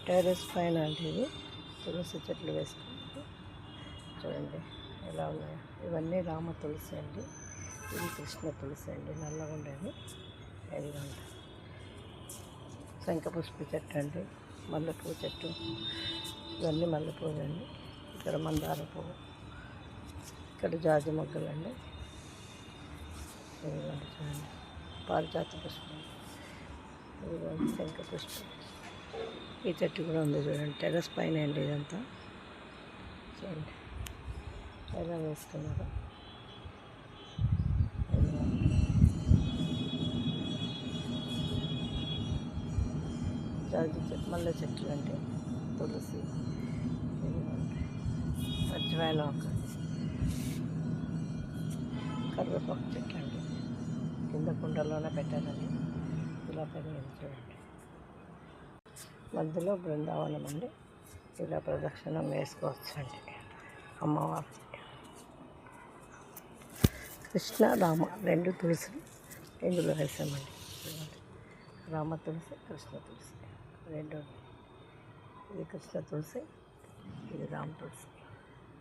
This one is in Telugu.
టెర్రస్ పైన అంటే ఇది తులసి చెట్లు వేసుకున్నారు. చూడండి ఎలా ఉన్నాయో. ఇవన్నీ రామ తులసి అండి, ఇది కృష్ణ తులసి అండి, నల్లగా ఉండేది. ఇదిగోండి శంఖపుష్ప చెట్టు అండి, మల్లెపూ చెట్టు, ఇవన్నీ మల్లెపూలు అండి. ఇక్కడ మందార పువ్వు, ఇక్కడ జాజి మొగ్గలండి. ఇదిగోండి చూడండి పారిజాత పుష్పం, ఇదిగోండి శంఖపుష్పం. ఈ చెట్టు కూడా ఉంది చూడండి, టెర్రస్ పైన అండి ఇదంతా. చూడండి ఎలా వేసుకున్నారు. జాజి చెట్టు, మల్లె చెట్లు అండి, తులసి, అజ్వాయిన్ ఆకు, కరివేపాకు చెట్లు అండి. కింద కుండలోనే పెట్టారండి, ఇలా పెరిగింది చూడండి. మధ్యలో బృందావనం అండి, ఇలా ప్రదక్షిణం వేసుకోవచ్చు అండి అమ్మవారు. కృష్ణ రామ రెండు తులసి ఇందులో వేసామండి. రామ తులసి, కృష్ణ తులసి రెండు. ఇది కృష్ణ తులసి, ఇది రామ తులసి.